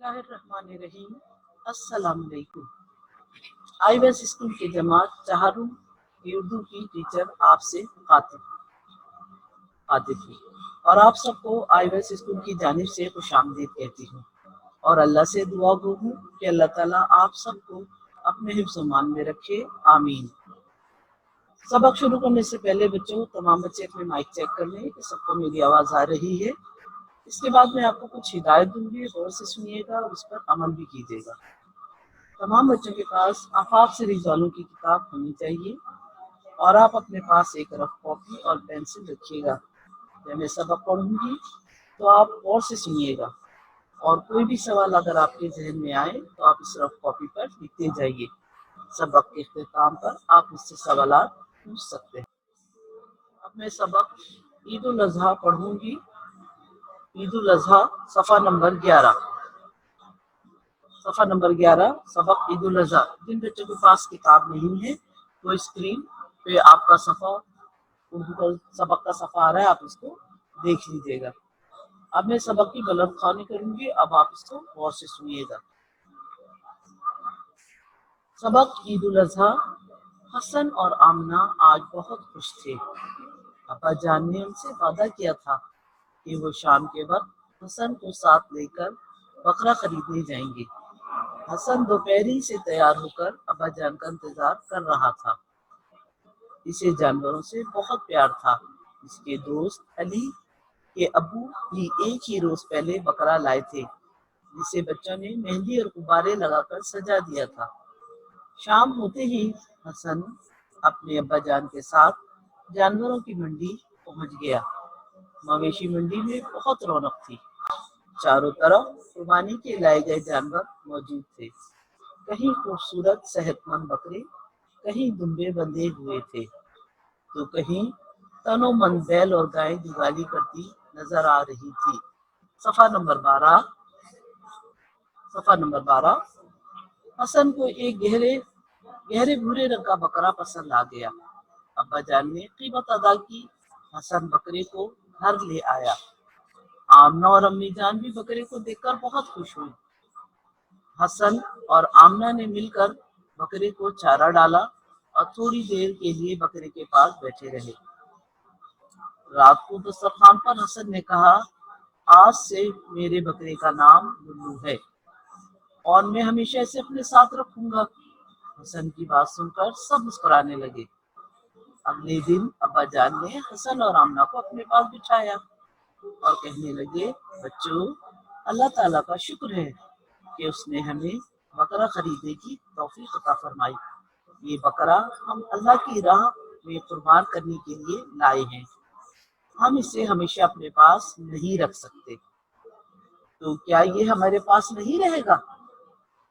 बिस्मिल्लाहिर्रहमानिर्रहीम। अस्सलाम वालेकुम। आईवेस स्कूल की जमात चाहरुम की उर्दू की टीचर आपसे आतिफ है और आप सबको आईवेस स्कूल की जानिब से खुशामदीद कहती हूँ और अल्लाह से दुआ गो हूँ कि अल्लाह ताला आप सबको अपने हिफ्ज़-ओ-मान में रखे, आमीन। सबक शुरू करने से पहले बच्चों, तमाम बच्चे अपने माइक चेक कर लें कि सबको मेरी आवाज़ आ रही है। इसके बाद मैं आपको कुछ हिदायत दूंगी, गौर से सुनिएगा और उस पर अमल भी कीजिएगा। तमाम बच्चों के पास आफाक सीरीज वालों की किताब होनी चाहिए और आप अपने पास एक रफ कॉपी और पेंसिल रखिएगा। जब मैं सबक पढ़ूंगी तो आप गौर से सुनिएगा और कोई भी सवाल अगर आपके जहन में आए तो आप इस रफ कॉपी पर लिखते जाइए। सबक के इख्तिताम पर आप मुझसे सवालात पूछ सकते हैं। अब मैं सबक ईद उल अज़हा पढ़ूंगी। ईद उल अज़हा सफ़ा नंबर 11। सफ़ा नंबर 11 सबक ईद उल अज़हा। जिन बच्चों के पास किताब नहीं है वो स्क्रीन पे आपका सफ़ा उर्दू का सबक का सफ़ा आ रहा है, आप इसको देख लीजिएगा। अब मैं सबक की बुलंद ख़्वानी करूंगी, अब आप इसको गौर से सुनिएगा। सबक ईद उल अज़हा। हसन और आमना आज बहुत खुश थे। अब्बा जान ने उनसे वादा किया था कि वो शाम के वक्त हसन को साथ लेकर बकरा खरीदने जाएंगे। हसन दोपहरी से तैयार होकर अब्बा जान का इंतजार कर रहा था। इसे जानवरों से बहुत प्यार था। इसके दोस्त अली के अबू भी एक ही रोज पहले बकरा लाए थे, जिसे बच्चों ने मेहंदी और गुब्बारे लगाकर सजा दिया था। शाम होते ही हसन अपने अब्बा जान के साथ जानवरों की मंडी पहुंच गया। मवेशी मंडी में बहुत रौनक थी। चारों तरफ कुर्बानी के लाए गए जानवर मौजूद थे। कहीं खूबसूरत सेहतमंद बकरे, कहीं दुम्बे बंधे हुए थे तो कहीं तनोमंद बैल और गाय जुगाली करती नजर आ रही थी। सफ़ा नंबर 12। हसन को एक गहरे भूरे रंग का बकरा पसंद आ गया। अब्बा जान ने कीमत अदा की। हसन बकरे को घर ले आया। आमना और अम्मी जान भी बकरे को देखकर बहुत खुश हुई। हसन और आमना ने मिलकर बकरे को चारा डाला और थोड़ी देर के लिए बकरे के पास बैठे रहे। रात को दस्तरखान पर हसन ने कहा, आज से मेरे बकरे का नाम लुल्लू है और मैं हमेशा इसे अपने साथ रखूंगा। हसन की बात सुनकर सब मुस्कुराने लगे। अगले दिन अब्बा जान ने हसन और आमना को अपने पास बिठाया और कहने लगे, बच्चों, अल्लाह ताला का शुक्र है कि उसने हमें बकरा खरीदने की तौफीक अता फरमाई। ये बकरा हम अल्लाह की राह में कुर्बान करने के लिए लाए हैं। हम इसे हमेशा अपने पास नहीं रख सकते, तो क्या ये हमारे पास नहीं रहेगा?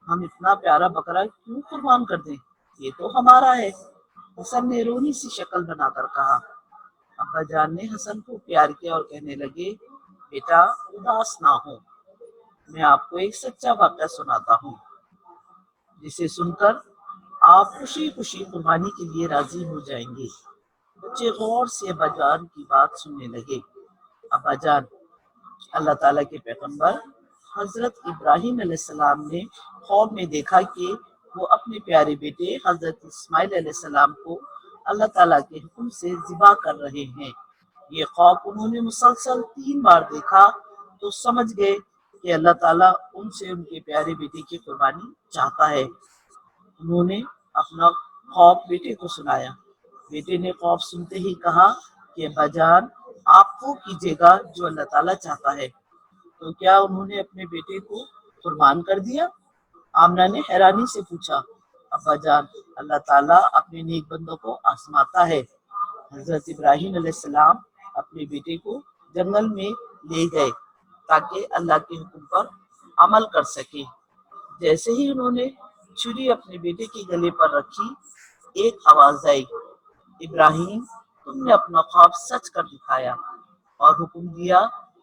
हम इतना प्यारा बकरा क्यों कुर्बान कर दें? ये तो हमारा है। हसन ने रोनी सी शक्ल बनाकर कहा। अब्बा जान ने हसन को प्यार किया और कहने लगे, बेटा उदास ना हो, मैं आपको एक सच्चा वाक़या सुनाता हूँ, जिसे सुनकर आप खुशी खुशी कुर्बानी के लिए राजी हो जाएंगे। बच्चे गौर से अब्बा जान की बात सुनने लगे। अब्बा जान, अल्लाह ताला के पैगंबर हजरत इब्राहिम अलैहिस्सलाम ने ख्वाब में देखा कि वो अपने प्यारे बेटे हजरत इस्माइल अलैहिस्सलाम को अल्लाह ताला के हुक्म से ज़िबा कर रहे हैं। ये ख्वाब उन्होंने मुसलसल 3 बार देखा तो समझ गए कि अल्लाह ताला उनसे उनके प्यारे बेटे की कुर्बानी चाहता है। उन्होंने अपना ख्वाब बेटे को सुनाया। बेटे ने ख्वाब सुनते ही कहा कि अब्बा जान, आप वो कीजिएगा जो अल्लाह ताला चाहता है। तो क्या उन्होंने अपने बेटे को कुर्बान कर दिया? आमना ने हैरानी से पूछा। अब्बा जान, अल्लाह ताला अपने नेक बंदों को आजमाता है। हजरत इब्राहिम अलैहिस्सलाम अपने बेटे को जंगल में ले गए ताकि अल्लाह के हुक्म पर अमल कर सके। जैसे ही उन्होंने छुरी अपने बेटे के गले पर रखी, एक आवाज आई, इब्राहिम, तुमने अपना ख्वाब सच कर दिखाया और हुक्म दिया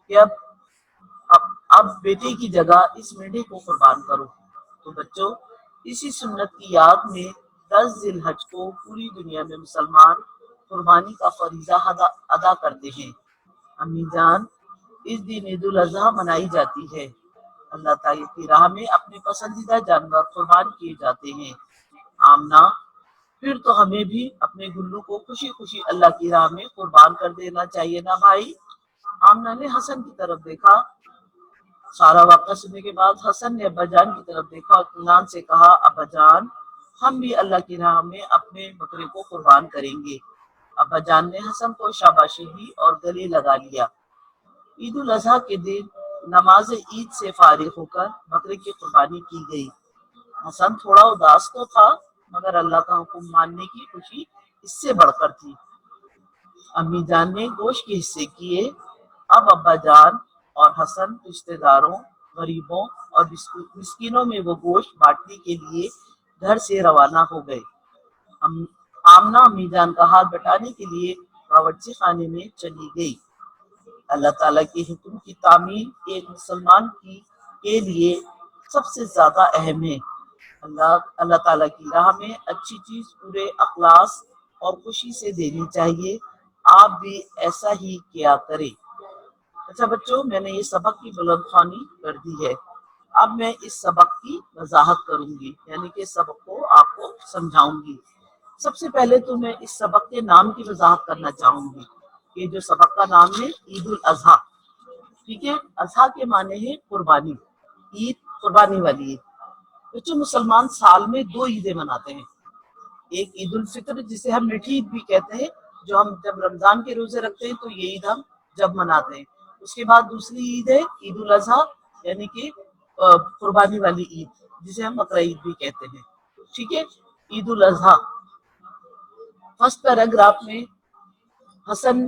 कि अब बेटे की जगह इस मेंढे को कुर्बान करो। तो बच्चों, इसी सुन्नत की याद में 10 जिलहज को पूरी दुनिया में मुसलमान कुर्बानी का फरीजा अदा करते हैं। अम्मी जान, इस दिन ईद उल अज़हा मनाई जाती है। اللہ تعالی کی راہ میں اپنے پسندیدہ جانور قربان کیے جاتے ہیں۔ آمنا، پھر تو ہمیں بھی اپنے گلو کو خوشی خوشی اللہ کی راہ میں قربان کر دینا چاہیے نا بھائی۔ آمنا نے حسن کی طرف دیکھا۔ سارا واقعہ سننے کے بعد حسن نے ابا جان کی طرف دیکھا اور اطمینان سے کہا، ابا جان، ہم بھی اللہ کی راہ میں اپنے بکرے کو قربان کریں گے۔ ابا جان نے حسن کو شاباشی دی اور گلے لگا لیا۔ عید الاضحیٰ کے دن نماز عید سے فارغ ہو کر بکرے کی قربانی کی گئی۔ حسن تھوڑا اداس تو تھا، مگر اللہ کا حکم ماننے کی خوشی اس سے بڑھ کر تھی۔ امی جان نے گوشت کے حصے کیے۔ اب ابا جان اور حسن رشتہ داروں، غریبوں اور مسکینوں میں وہ گوشت بانٹنے کے لیے گھر سے روانہ ہو گئے۔ آمنہ امی جان کا ہاتھ بٹانے کے لیے باورچی خانے میں چلی گئی۔ اللہ تعالیٰ کے حکم کی تعمیل ایک مسلمان کے لیے سب سے زیادہ اہم ہے۔ اللہ تعالیٰ کی راہ میں اچھی چیز پورے اخلاص اور خوشی سے دینی چاہیے۔ آپ بھی ایسا ہی کیا کریں۔ اچھا بچوں، میں نے یہ سبق کی بلند خوانی کر دی ہے۔ اب میں اس سبق کی وضاحت کروں گی، یعنی کہ سبق کو آپ کو سمجھاؤں گی۔ سب سے پہلے تو میں اس سبق کے نام کی وضاحت کرنا چاہوں گی کہ جو سبق کا نام ہے عید الاضحیٰ، ٹھیک ہے۔ اضحیٰ کے معنی ہے قربانی، عید قربانی والی عید۔ بچوں، مسلمان سال میں 2 عیدیں مناتے ہیں۔ ایک عید الفطر جسے ہم میٹھی عید بھی کہتے ہیں، جو ہم جب رمضان کے روزے رکھتے ہیں تو یہ عید ہم جب مناتے ہیں۔ اس کے بعد دوسری عید ہے عید الاضحیٰ، یعنی کہ قربانی والی عید، جسے ہم بقرہ عید بھی کہتے ہیں، ٹھیک ہے۔ عید الاضحیٰ، فرسٹ پیراگراف میں حسن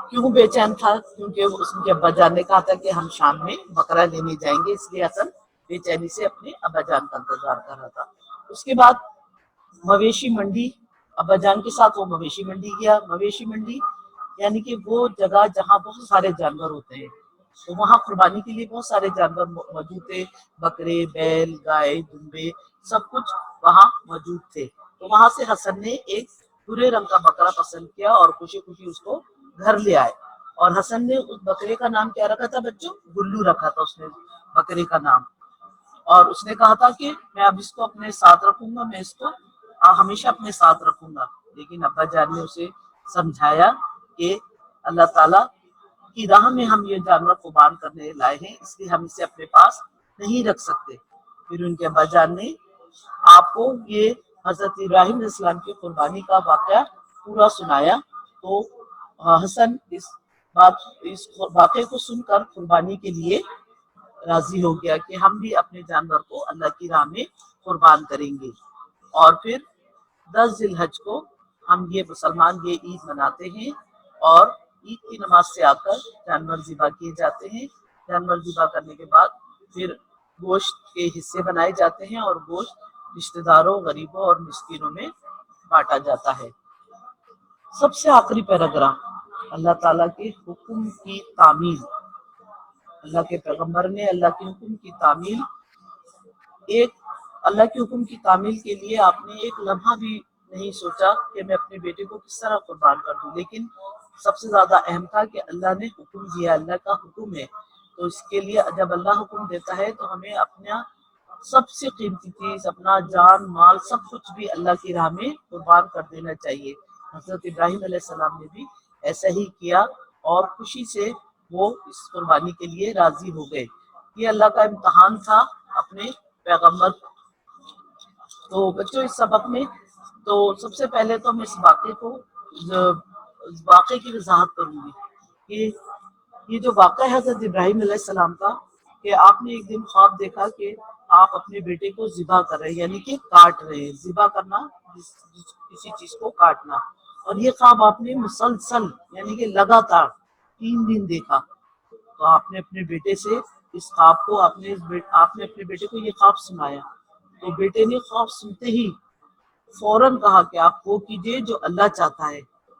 کیوں بے چین تھا؟ کیونکہ اس کے ابا جان نے کہا تھا کہ ہم شام میں بقرہ لینے جائیں گے، اس لیے حسن بے چینی سے اپنے ابا جان کا انتظار کر رہا تھا۔ اس کے بعد مویشی منڈی، ابا جان کے ساتھ وہ مویشی منڈی گیا۔ مویشی منڈی یعنی کہ وہ جگہ جہاں بہت سارے جانور ہوتے ہیں، تو وہاں قربانی کے لیے بہت سارے جانور موجود تھے، بکرے، بیل، گائے، دمبے، سب کچھ وہاں موجود تھے۔ تو وہاں سے حسن نے ایک بھورے رنگ کا بکرا پسند کیا اور خوشی خوشی اس کو گھر لے آئے۔ اور حسن نے اس بکرے کا نام کیا رکھا تھا بچوں؟ گلو رکھا تھا اس نے بکرے کا نام۔ اور اس نے کہا تھا کہ میں اب اس کو اپنے ساتھ رکھوں گا، میں اس کو ہمیشہ اپنے ساتھ رکھوں گا۔ لیکن ابا جان نے اسے سمجھایا کہ اللہ تعالیٰ کی راہ میں ہم یہ جانور قربان کرنے لائے ہیں، اس لیے ہم اسے اپنے پاس نہیں رکھ سکتے۔ پھر ان کے ابا جان نے آپ کو یہ حضرت ابراہیم علیہ السلام کی قربانی کا واقعہ پورا سنایا۔ تو حسن اس واقعے کو سن کر قربانی کے لیے راضی ہو گیا کہ ہم بھی اپنے جانور کو اللہ کی راہ میں قربان کریں گے۔ اور پھر 10 ذی الحج کو ہم یہ مسلمان یہ عید مناتے ہیں، اور عید کی نماز سے آ کر جانور ذبح کیے جاتے ہیں۔ جانور ذبح کرنے کے بعد پھر گوشت کے حصے بنائے جاتے ہیں اور گوشت رشتہ داروں، غریبوں اور مسکینوں میں بانٹا جاتا ہے۔ سب سے آخری پیراگراف، اللہ تعالیٰ کے حکم کی تعمیل۔ اللہ کے پیغمبر نے اللہ کے حکم کی تعمیل، اللہ کے حکم کی تعمیل کے لیے آپ نے ایک لمحہ بھی نہیں سوچا کہ میں اپنے بیٹے کو کس طرح قربان کر دوں، لیکن سب سے زیادہ اہم تھا کہ اللہ نے حکم دیا، اللہ کا حکم ہے، تو اس کے لیے جب اللہ حکم دیتا ہے تو ہمیں اپنا سب سے قیمتی چیز، اپنا جان مال سب کچھ بھی اللہ کی راہ میں قربان کر دینا چاہیے۔ حضرت ابراہیم علیہ السلام نے بھی ایسا ہی کیا اور خوشی سے وہ اس قربانی کے لیے راضی ہو گئے۔ یہ اللہ کا امتحان تھا اپنے پیغمبر۔ تو بچوں، اس سبق میں تو سب سے پہلے تو میں اس واقعے کی وضاحت کروں گی کہ یہ جو واقعہ ہے حضرت ابراہیم علیہ السلام کا، کہ آپ نے ایک دن خواب دیکھا کہ آپ اپنے بیٹے کو ذبح کر رہے ہیں، یعنی کہ کاٹ رہے ہیں۔ ذبح کرنا کسی چیز کو کاٹنا، اور یہ خواب آپ نے مسلسل یعنی کہ لگاتار 3 دن دیکھا۔ تو آپ نے اپنے بیٹے سے اس خواب کو آپ نے اپنے بیٹے کو یہ خواب سنایا۔ تو بیٹے نے خواب سنتے ہی فوراً کہا کہ آپ وہ کیجئے جو اللہ چاہتا ہے،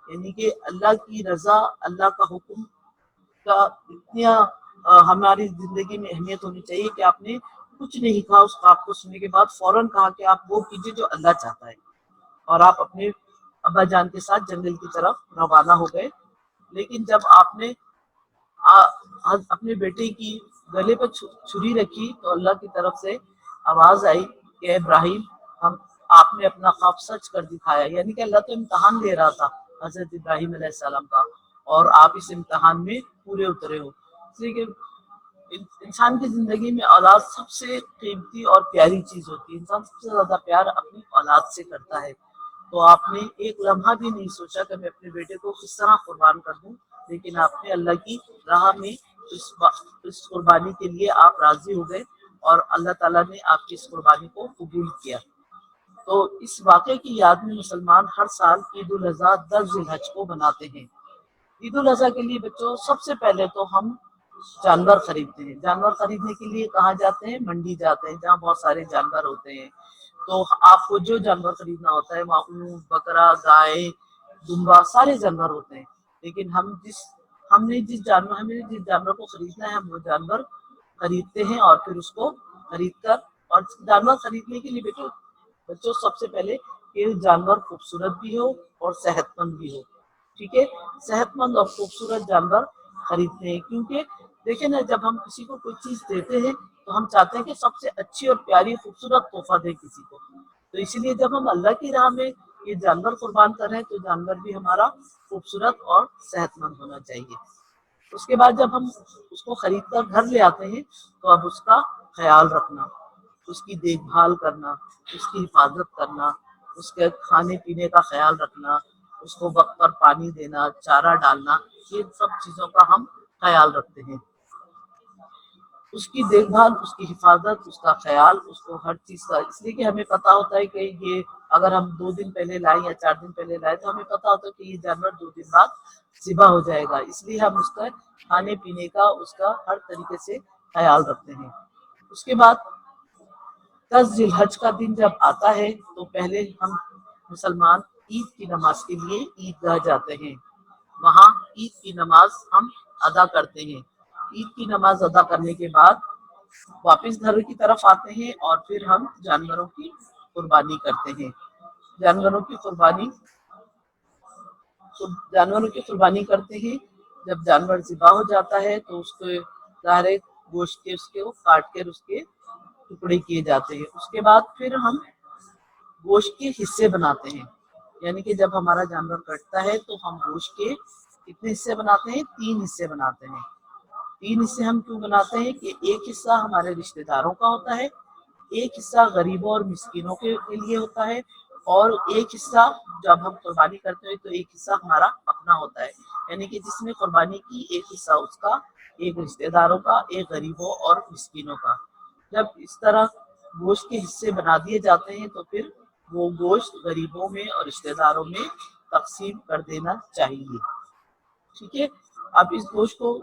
یعنی کہ اللہ کی رضا، اللہ کا حکم کا اتنا ہماری زندگی میں اہمیت ہونی چاہیے کہ آپ نے کچھ نہیں کہا اس خواب کو سننے کے بعد، فوراً کہا کہ آپ وہ کیجئے جو اللہ چاہتا ہے، اور آپ اپنے ابا جان کے ساتھ جنگل کی طرف روانہ ہو گئے۔ لیکن جب آپ نے اپنے بیٹے کی गले पर छुरी रखी तो अल्लाह की तरफ से आवाज आई कि इब्राहिम, हम आपने अपना ख्वाब सच कर दिखाया। यानी कि अल्लाह तो इम्तहान ले रहा था हजरत इब्राहिम अलैहिस्सलाम का, और आप इस इम्तहान में पूरे उतरे हो। इसलिए कि इंसान की जिंदगी में औलाद सबसे कीमती और प्यारी चीज होती है। इंसान सबसे ज्यादा प्यार अपनी औलाद से करता है। तो आपने एक लम्हा भी नहीं सोचा कि मैं अपने बेटे को किस तरह कुर्बान कर दूं, लेकिन आपने अल्लाह की राह में इस कुर्बानी के लिए आप राजी हो गए और अल्लाह ताला ने आपकी इस कुर्बानी को कबूल किया। तो इस वाक़े की याद में मुसलमान हर साल ईद उल अज़हा 10 ज़िलहज को मनाते हैं। ईद उल अज़हा के लिए बच्चों सबसे पहले तो हम जानवर खरीदते हैं। जानवर खरीदने के लिए कहाँ जाते हैं? मंडी जाते हैं, जहाँ बहुत सारे जानवर होते हैं। तो आपको जो जानवर खरीदना होता है, वहाँ ऊँट, बकरा, गाय, दुम्बा सारे जानवर होते हैं। लेकिन हमें जिस जानवर को खरीदना है, हम वो जानवर खरीदते हैं और फिर उसको खरीद कर, और जानवर खरीदने के लिए बच्चों सबसे पहले ये जानवर खूबसूरत भी हो और सेहतमंद भी हो। ठीक है, सेहतमंद और खूबसूरत जानवर खरीदते हैं, क्योंकि देखिए ना, जब हम किसी को कोई चीज देते हैं तो हम चाहते हैं कि सबसे अच्छी और प्यारी खूबसूरत तोहफा दें किसी को। तो इसीलिए जब हम अल्लाह की राह में ये जानवर कुर्बान कर रहे हैं तो जानवर भी हमारा खूबसूरत और सेहतमंद होना चाहिए। उसके बाद जब हम उसको खरीद कर घर ले आते हैं तो अब उसका ख्याल रखना, उसकी देखभाल करना, उसकी हिफाजत करना, उसके खाने पीने का ख्याल रखना, उसको वक्त पर पानी देना, चारा डालना, ये सब चीजों का हम ख्याल रखते हैं। उसकी देखभाल, उसकी हिफाजत, उसका ख्याल, उसको हर चीज का, इसलिए कि हमें पता होता है कि ये अगर हम 2 दिन पहले लाए या 4 दिन पहले लाए तो हमें पता होता है कि ये जानवर 2 दिन बाद ज़िबा हो जाएगा। इसलिए हम उसका खाने पीने का, उसका हर तरीके से ख्याल रखते हैं। उसके बाद 10 जिलहज का दिन जब आता है तो पहले हम मुसलमान ईद की नमाज के लिए ईदगाह जाते हैं। वहाँ ईद की नमाज हम अदा करते हैं। ईद की नमाज अदा करने के बाद वापस घर की तरफ आते हैं और फिर हम जानवरों की कुर्बानी करते हैं। जानवरों की कुर्बानी जानवरों की कुर्बानी करते हैं। जब जानवर ज़िबा हो जाता है तो उसको सारे गोश्त के उसके काट कर उसके टुकड़े किए जाते हैं। उसके बाद फिर हम गोश्त के हिस्से बनाते हैं। यानी कि जब हमारा जानवर कटता है तो हम गोश्त के कितने हिस्से बनाते हैं? 3 हिस्से बनाते हैं। 3 हिस्से हम क्यों बनाते हैं कि एक हिस्सा हमारे रिश्तेदारों का होता है, एक हिस्सा गरीबों और मिस्किनों के लिए होता है, और एक हिस्सा जब हम कुर्बानी करते हैं तो एक हिस्सा हमारा अपना होता है। यानी कि जिसने कुर्बानी की एक हिस्सा उसका, एक रिश्तेदारों का, एक गरीबों और मिस्किनों का। जब इस तरह गोश्त के हिस्से बना दिए जाते हैं तो फिर वो गोश्त गरीबों में और रिश्तेदारों में तकसीम कर देना चाहिए। ठीक है, अब इस गोश्त को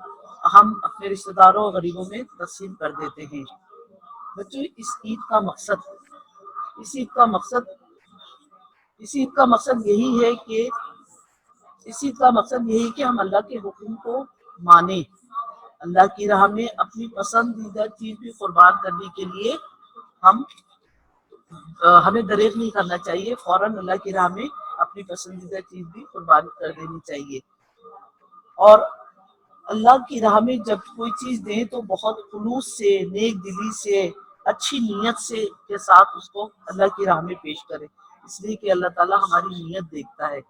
हम अपने रिश्तेदारों और गरीबों में तकसीम कर देते हैं। बच्चों, इस ईद का मकसद इस ईद का मकसद इस ईद का मकसद यही है कि हम अल्लाह के हुक्म को माने। अल्लाह की राह में अपनी पसंदीदा चीज भी कुर्बान करने के लिए हमें दरेक नहीं करना चाहिए। फौरन अल्लाह की राह में अपनी पसंदीदा चीज भी कुर्बान कर देनी चाहिए। और अल्लाह की राह में जब कोई चीज दें तो बहुत खुलूस से, नेक दिली से, अच्छी नीयत से के साथ उसको अल्लाह की राह में पेश करें। इसलिए कि अल्लाह ताला हमारी नीयत देखता है।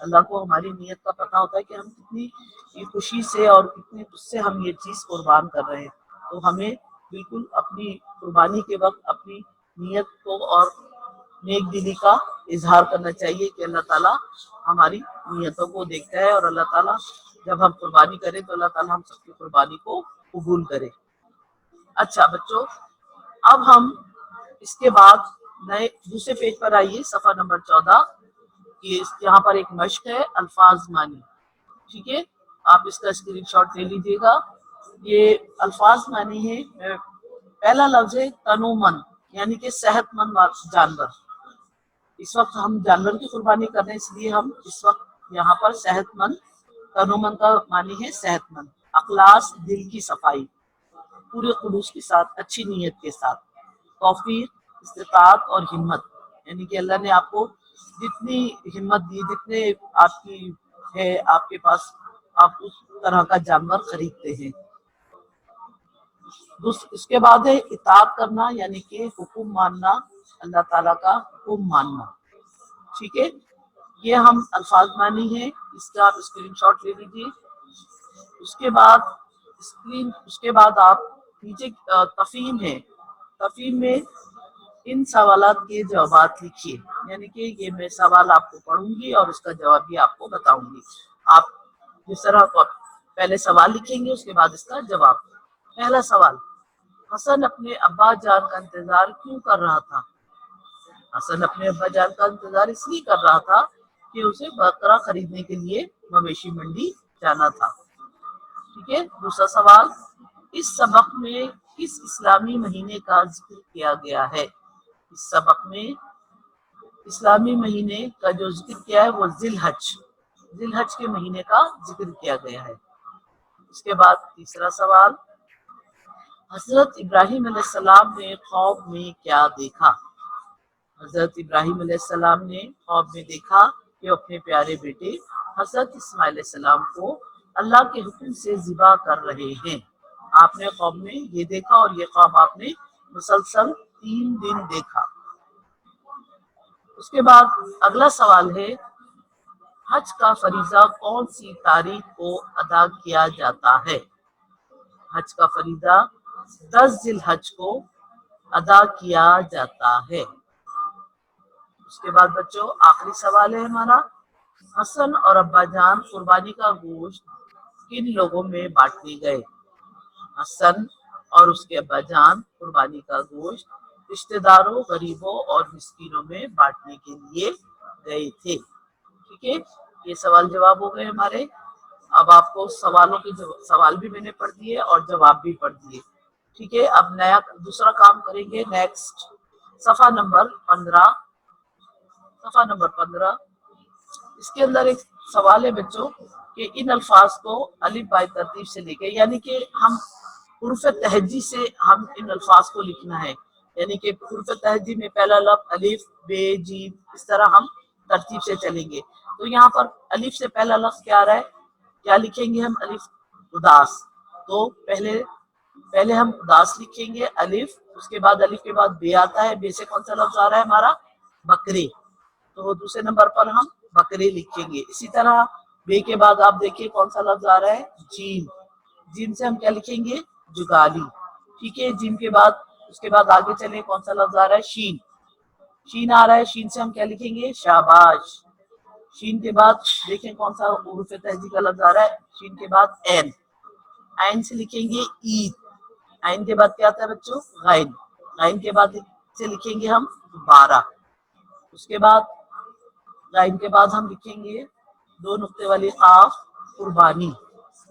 अल्लाह को हमारी नीयत का पता होता है कि हम कितनी खुशी से और कितनी उससे हम ये चीज कुर्बान कर रहे हैं। तो हमें बिल्कुल अपनी कुर्बानी के वक्त अपनी नीयत को और नेक दिली का इजहार करना चाहिए कि अल्लाह ताला हमारी नीयतों को देखता है, और अल्लाह ताला जब हम कुर्बानी करें तो अल्लाह ताला हम सबकी कुर्बानी को कबूल करे। अच्छा बच्चों, अब हम इसके बाद नए दूसरे पेज पर आइए, सफा नंबर 14। ये यहाँ पर एक मश्क है, अल्फाज मानी। ठीक है, आप इसका स्क्रीनशॉट ले लीजिएगा। ये अल्फाज मानी है। पहला लफ्ज है तनुमन, यानी कि सेहतमंद जानवर। इस वक्त हम जानवर की कुर्बानी कर रहे हैं, इसलिए हम इस वक्त यहाँ पर सेहतमंद, तनुमन का मानी है सेहतमंद। अखलास, दिल की सफाई, पूरे खुलूस के साथ, अच्छी नीयत के साथ। तौफीक, इस्तिताअत और हिम्मत, यानी कि अल्लाह ने आपको जितनी हिम्मत दी, जितने आपकी है आपके पास, आप उस तरह का जानवर खरीदते हैं। इसके बाद है इताअत करना, यानी कि हुक्म मानना, अल्लाह ताला का हुक्म मानना। ठीक है, ये हम अल्फाज मानी है, इसका आप स्क्रीनशॉट ले लीजिए। उसके बाद आप नीचे तफहीम है, तफहीम में इन सवालात के जवाब लिखिए, यानी कि ये मैं सवाल आपको पढ़ूंगी और उसका जवाब भी आपको बताऊंगी। आप जिस तरह पहले सवाल लिखेंगे, उसके बाद इसका जवाब। पहला सवाल, हसन अपने अब्बा जान का इंतजार क्यों कर रहा था? हसन अपने अब्बा जान का इंतजार इसलिए कर रहा था कि उसे बकरा खरीदने के लिए मवेशी मंडी जाना था। ठीक है। दूसरा सवाल, इस सबक में किस इस्लामी महीने का जिक्र किया गया है? इस सबक में इस्लामी महीने का जो जिक्र किया है वो जिलहज के महीने का जिक्र किया गया है। इसके बाद तीसरा सवाल, हजरत इब्राहिम अलैहिस्सलाम ने ख्वाब में क्या देखा? हजरत इब्राहिम अलैहिस्सलाम ने ख्वाब में देखा कि अपने प्यारे बेटे हजरत इस्माइल अलैहिस्सलाम को अल्लाह के हुक्म से ज़िबा कर रहे हैं। आपने ख्वाब में ये देखा और ये ख्वाब आपने मुसलसल 3 दिन देखा। उसके बाद अगला सवाल है, हज का फरीजा कौन सी तारीख को अदा किया जाता है? हज का फरीजा 10 जिलहज को अदा किया जाता है। उसके बाद बच्चों आखिरी सवाल है हमारा, हसन और अब्बा जान कुर्बानी का गोश्त किन लोगों में बांटने गए? हसन और उसके अब्बा जान कुर्बानी का गोश्त रिश्तेदारों, गरीबों और मिस्कीनों में बांटने के लिए गए थे। ठीक है, ये सवाल जवाब हो गए हमारे। अब आपको सवालों के सवाल भी मैंने पढ़ दिए और जवाब भी पढ़ दिए। ठीक है, अब नया दूसरा काम करेंगे। नेक्स्ट सफा नंबर 15, इसके अंदर एक सवाल है बच्चों कि इन अल्फाज को अलिफ बाई तरतीब से लेके, यानी कि हम हुरूफ तहजी से हम इन अल्फाज को लिखना है, यानी कि हुरूफ तहजी में पहला लफ्ज अलिफ, बे, जीम, इस तरह हम तरतीब से चलेंगे। तो यहाँ पर अलिफ से पहला लफ्ज क्या आ रहा है, क्या लिखेंगे हम? अलिफ उदास। तो पहले हम उदास लिखेंगे अलिफ, उसके बाद अलिफ के बाद बे आता है, बे से कौन सा लफ्ज आ रहा है हमारा? बकरे। तो दूसरे नंबर पर हम बकरे लिखेंगे। इसी तरह बे के बाद आप देखिए कौन सा लफ्ज आ रहा है? जीम। जीम से हम क्या लिखेंगे? जुगाली। ठीक है, जीम के बाद उसके बाद आगे चले, कौन सा लफ्ज आ रहा है? शीन। शीन आ रहा है, शीन से हम क्या लिखेंगे? शाबाश। शीन के बाद देखें कौन सा हुरूफ तहजी का लफ्ज आ रहा है? शीन के बाद ऐन। ऐन से लिखेंगे ईद। ऐन के बाद क्या आता है बच्चों? गैन। गैन के बाद से लिखेंगे हम 12। उसके बाद लाइन के बाद हम लिखेंगे 2 नुक्ते वाली काफ, कुर्बानी।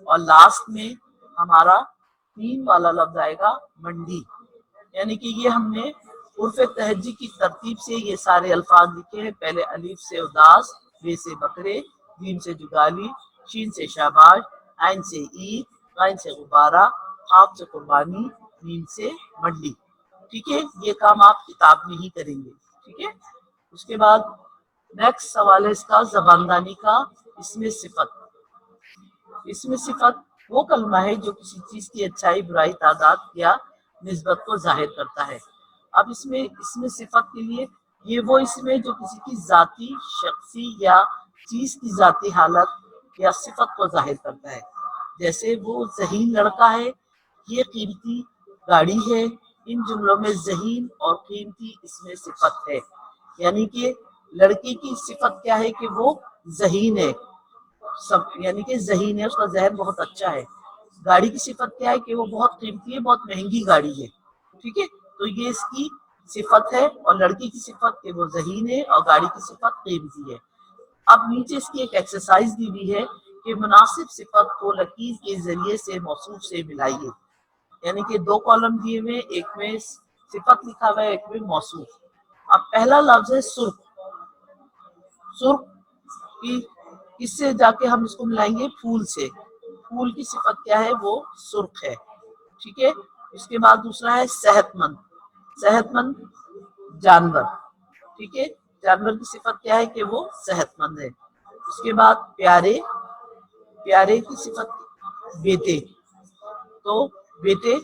और लास्ट में हमारा 3 वाला लफ्ज आएगा मंडी। यानी कि ये हमने उर्फ तहजी की तरतीब से ये सारे अल्फाज लिखे हैं। पहले अलिफ से उदास, बे से बकरे, जीम से जुगाली, शीन से शाबाश, आइन से ईद, गाइन से गुब्बारा, काफ से कुर्बानी, मीम से मंडी। ठीक है, ये काम आप किताब में ही करेंगे। ठीक है, उसके बाद नेक्स्ट सवाल है इसका जबानदानी का इसमें सिफत। इसमें सिफत वो कलमा है जो किसी चीज की अच्छाई, बुराई, तादाद या निस्बत को जाहिर करता है। अब इसमें सिफत के लिए ये वो इसमें जो किसी की जाती, शख्सी या चीज की जाती हालत या सिफत को जाहिर करता है। जैसे वो ज़हीन लड़का है, ये कीमती गाड़ी है। इन जुमलों में ज़हीन और कीमती इसमें सिफत है। यानी कि लड़के की सिफत क्या है कि वो ज़हीन है, सब यानी कि ज़हीन है, उसका ज़हन बहुत अच्छा है। गाड़ी की सिफत क्या है कि वो बहुत कीमती है, बहुत महंगी गाड़ी है। ठीक है, तो ये इसकी सिफत है। और लड़की की सिफत कि वो ज़हीन है और गाड़ी की सिफत कीमती है। अब नीचे इसकी एक एक्सरसाइज दी हुई है कि मुनासिब सिफत को लकीर के जरिए से मौसूफ से मिलाइए। यानी कि 2 कॉलम दिए हुए, एक में सिफत लिखा हुआ है, एक में मौसूफ। अब पहला लफ्ज है सुर्ख। सुर्ख की इससे जाके हम इसको मिलाएंगे फूल से। फूल की सिफत क्या है? वो सुर्ख है। ठीक है, इसके बाद दूसरा है सेहतमंद। सेहतमंद जानवर। ठीक है, जानवर की सिफत क्या है कि वो सेहतमंद है। उसके बाद प्यारे। प्यारे की सिफत बेटे। तो बेटे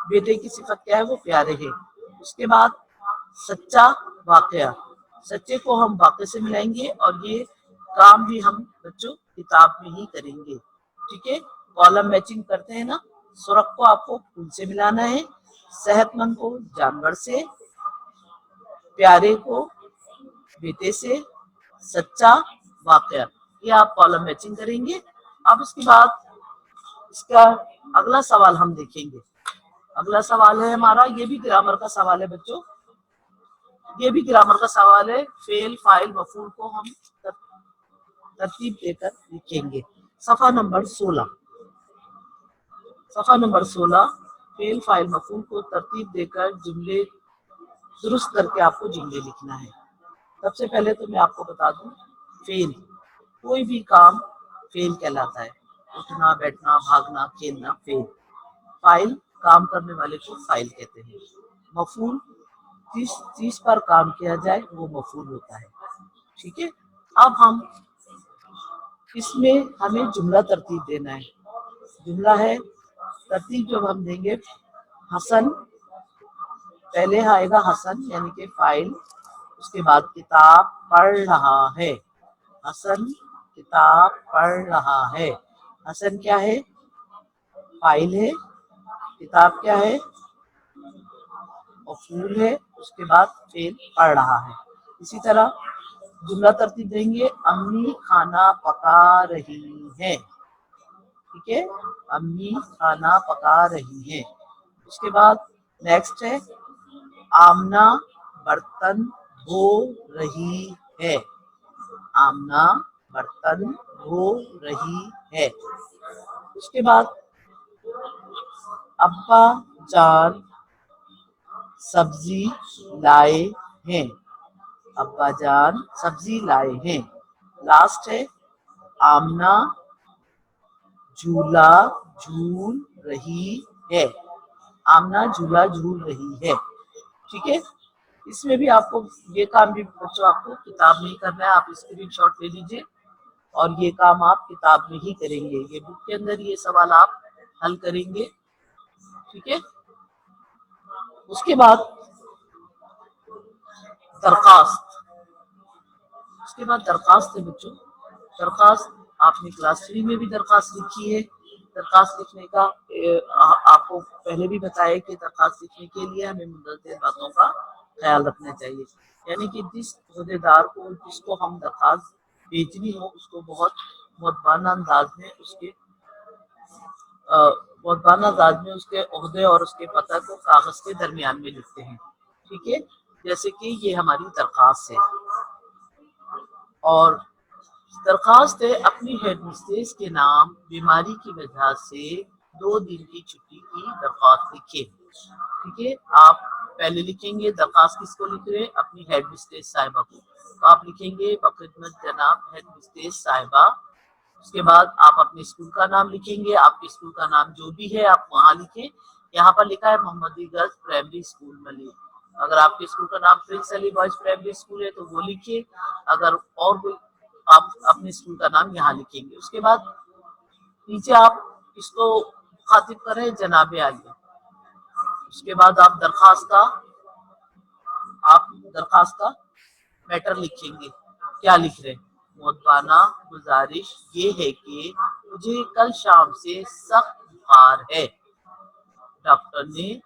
बेटे की सिफत क्या है, वो प्यारे है। उसके बाद सच्चा वाकया, सच्चे को हम वाकये से मिलाएंगे और ये काम भी हम बच्चों किताब में ही करेंगे। ठीक है, कॉलम मैचिंग करते हैं ना। सुरख को आपको फूल से मिलाना है, सेहतमंद को जानवर से, प्यारे को बेटे से, सच्चा वाकया, ये आप कॉलम मैचिंग करेंगे। अब उसके बाद इसका अगला सवाल हम देखेंगे। अगला सवाल है हमारा, ये भी ग्रामर का सवाल है बच्चों, ये भी ग्रामर का सवाल है। फेल फाइल मफूल को हम तरतीब देकर लिखेंगे। सफा नंबर 16, सफा नंबर 16, फेल फाइल मफूल को तरतीब देकर जुमले दुरुस्त करके आपको जुमले लिखना है। सबसे पहले तो मैं आपको बता दूं, फेल, कोई भी काम फेल कहलाता है। उठना, बैठना, भागना, खेलना, फेल। फाइल, काम करने वाले को फाइल कहते हैं। मफूल, जिस चीज पर काम किया जाए वो मफूल होता है। ठीक है, अब हम इसमें हमें जुमला तरतीब देना है। जुमला है, तरतीब जब हम देंगे, हसन, पहले आएगा हसन यानी कि फाइल, उसके बाद किताब पढ़ रहा है। हसन किताब पढ़ रहा है। हसन क्या है, फाइल है। किताब क्या है, मफूल है। उसके बाद फेल पढ़ रहा है। इसी तरह जुमला तरतीब देंगे, अम्मी खाना पका रही है। ठीक है, अम्मी खाना पका रही है। उसके बाद नेक्स्ट है, आमना बर्तन धो रही है। आमना बर्तन धो रही है। उसके बाद अब्बा जान सब्जी लाए हैं। अब्बा जान सब्जी लाए हैं। लास्ट है, आमना झूला झूल रही है। आमना झूला झूल रही है। ठीक है, इसमें भी आपको ये काम भी बच्चों आपको किताब में ही करना है। आप स्क्रीनशॉट ले लीजिए और ये काम आप किताब में ही करेंगे। ये बुक के अंदर ये सवाल आप हल करेंगे। ठीक है, उसके बाद दरखास्त, उसके बाद दरखास्त है बच्चों। दरखास्त आपने क्लास 3 में भी दरखास्त लिखी है। दरखास्त लिखने का आपको पहले भी बताया कि दरखास्त लिखने के लिए हमें मुंतज़िर बातों का ख्याल रखना चाहिए। यानी कि जिस अहदेदार को, जिसको हम दरखास्त भेजनी हो, उसको बहुत मुअद्दबाना अंदाज में उसके मुअद्दबाना अंदाज में उसके ओहदे और उसके पता को कागज के दरमियान में लिखते हैं। ठीक है, जैसे कि ये हमारी दरखास्त है। और दरखास्त है, अपनी हेड मिस्ट्रेस के नाम बीमारी की वजह से 2 दिन की छुट्टी की दरखास्त लिखे। ठीक है, आप पहले लिखेंगे दरखास्त किसको लिख रहे हैं, अपनी हेड मिस्ट्रेस साहिबा को। तो आप लिखेंगे बखिदमत जनाब हेड मिस्ट्रेस साहिबा। उसके बाद आप अपने स्कूल का नाम लिखेंगे। आपके स्कूल का नाम जो भी है आप वहाँ लिखें। यहाँ पर लिखा है मोहम्मदी गर्ल्स प्राइमरी स्कूल मली। अगर आपके स्कूल का नाम Prince Ali boys primary school है तो वो लिखिए। अगर और कोई, आप अपने स्कूल का नाम यहाँ लिखेंगे। उसके बाद नीचे आप इसको खातिब कर रहे हैं जनाबे आलिया। उसके बाद आप दरखास्त का मैटर लिखेंगे। क्या लिख रहे हैं, मुअद्दबाना गुजारिश ये है कि मुझे कल शाम से सख्त बुखार है। डॉक्टर ने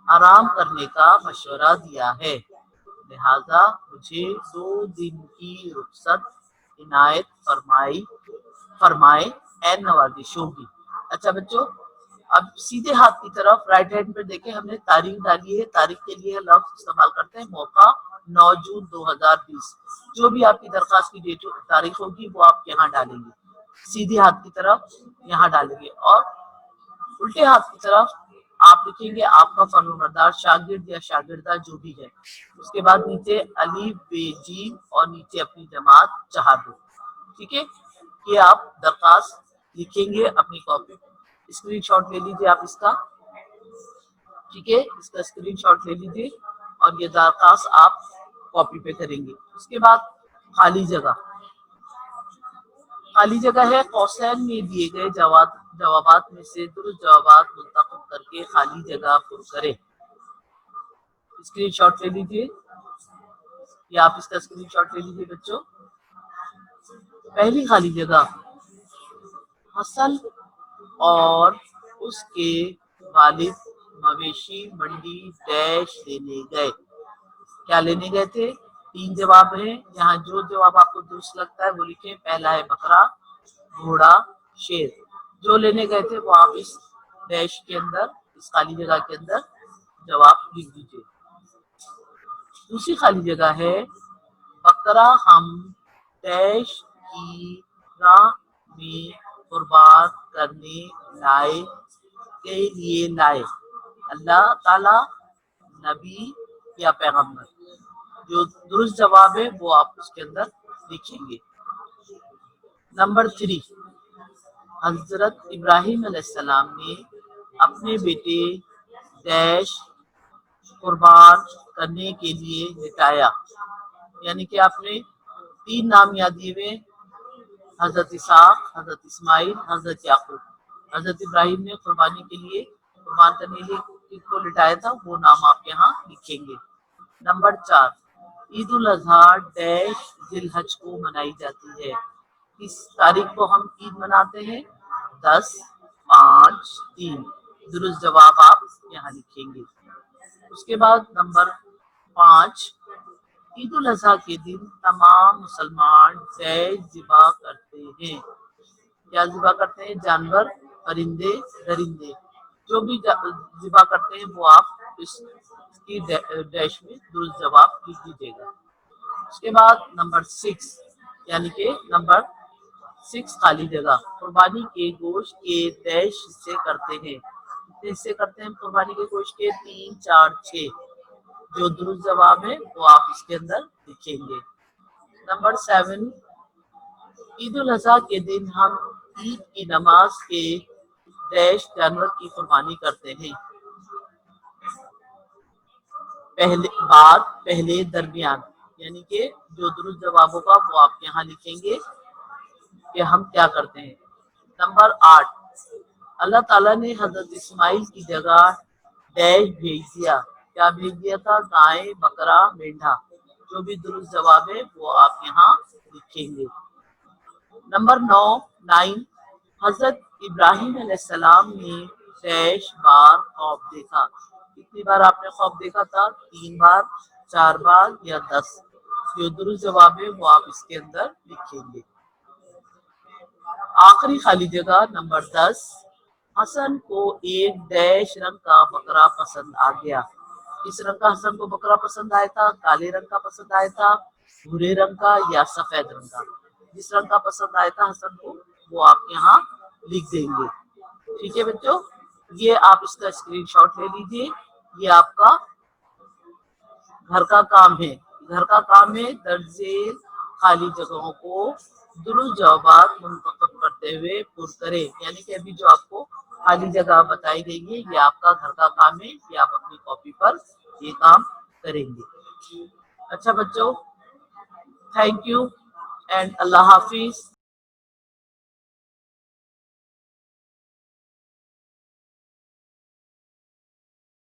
आराम करने का मशवरा दिया है, लिहाजा मुझे 2 दिन की रुखसत इनायत फरमाए ऐन नवाजिश होगी। अच्छा बच्चों, अब सीधे हाथ की तरफ राइट हैंड पे देखें, हमने तारीख डाली है। तारीख के लिए लफ्ज इस्तेमाल करते हैं मौका 9 जून 2020। जो भी आपकी दरखास्त की डेट तारीख होगी वो आप यहाँ डालेंगे, सीधे हाथ की तरफ यहाँ डालेंगे। और उल्टे हाथ की तरफ आप लिखेंगे आपका फर्माबरदार शागिर्द या शागिर्दा जो भी है। उसके बाद नीचे अलीफ बेजीम और नीचे अपनी जमात चाहदो। ठीक है, ये आप दरखास्त लिखेंगे अपनी कॉपी। स्क्रीनशॉट ले लीजिए आप इसका। ठीक है, इसका स्क्रीनशॉट ले लीजिए और ये दरखास्त आप कॉपी पे करेंगे। उसके बाद खाली जगह, खाली जगह है कौसैन में दिए गए जवाबात में से दुरुस्त जवाबात मुंतखब करके खाली जगह पुर करें। स्क्रीन शॉट ले लीजिए, या आप इसका स्क्रीन शॉट ले लीजिए बच्चों। पहली खाली जगह, हसन और उसके वालिद मवेशी मंडी डैश लेने गए। क्या लेने गए थे? 3 जवाब हैं, यहाँ जो जवाब आपको दुरुस्त लगता है वो लिखें। पहला है बकरा, घोड़ा, शेर। जो लेने गए थे वो आप इस डैश के अंदर, इस खाली जगह के अंदर जवाब लिख दीजिए। दूसरी खाली जगह है, बकरा हम डैश की राह में कुर्बान करने लाए के लिए लाए। अल्लाह ताला, नबी या पैगंबर। जो दुरुस्त जवाब है वो आप उसके अंदर लिखेंगे। नंबर 3, हजरत इब्राहिम अलैहिस्सलाम ने अपने बेटे डैश कुर्बान करने के लिए लिटाया। यानी कि आपने 3 नाम याद दिए हुए, हजरत इसाक, हजरत इस्माइल, हजरत याकूब। हजरत इब्राहिम ने कुर्बानी के लिए, कुर्बान करने के लिए किसको लिटाया था, वो नाम आप यहाँ लिखेंगे। नंबर 4, ईद उल अजहा डैश जिलहज को मनाई जाती है। किस तारीख को हम ईद मनाते हैं? 10, 5, 3। दुरुस्त जवाब आप यहाँ लिखेंगे। उसके बाद नंबर 5, ईद उल अजहा के दिन तमाम मुसलमान डैश ज़िबा करते हैं। क्या ज़िबा करते हैं? जानवर, परिंदे, दरिंदे। जो भी ज़िबा करते हैं वो आप इसकी डैश में दुरुस्त जवाब लिख दीजिएगा। उसके बाद नंबर 6, यानी कि नंबर 6 खाली जगह, कुर्बानी के गोश्त के डैश हिस्से करते हैं। कितने हिस्से करते हैं कुर्बानी के गोश्त के? 3, 4, 6। जो दुरुस्त जवाब है वो आप इसके अंदर लिखेंगे। नंबर 7, ईद उल अजहा के दिन हम ईद की नमाज के डैश जानवर की कुर्बानी करते हैं। पहले, बाद, पहले, दरमियान। यानी कि जो दुरुस्त जवाब होगा वो आप यहाँ लिखेंगे कि हम क्या करते हैं। नंबर 8, अल्लाह ताला ने हजरत इस्माइल की जगह डैश भेज दिया। क्या भेज दिया था? गाय, बकरा, मेंढा। जो भी दुरुस्त जवाब है वो आप यहाँ लिखेंगे। नंबर 9, हजरत इब्राहिम अलैहिस्सलाम ने डैश बार ख्वाब देखा। कितनी बार आपने ख्वाब देखा था? 3 बार, 4 बार या 10। जो दुरुस्त जवाब है वो आप इसके अंदर लिखेंगे। आखिरी खाली जगह नंबर 10, हसन को एक डैश रंग का बकरा पसंद आ गया। किस रंग का हसन को बकरा पसंद आया था? काले रंग का पसंद आया था, भूरे रंग का या सफेद रंग का? जिस रंग का पसंद आया था हसन को वो आप यहाँ लिख देंगे। ठीक है बच्चों, ये आप इसका स्क्रीनशॉट ले लीजिए। ये आपका घर का काम है। घर का काम है दर्जे खाली जगहों को दुरुस्त जवाब मुंतखब करते हुए पुर करें। यानी कि अभी जो आपको खाली जगह बताई गई है ये आपका घर का काम है, ये आप अपनी कॉपी पर ये काम करेंगे। अच्छा बच्चों, thank you and Allah Hafiz.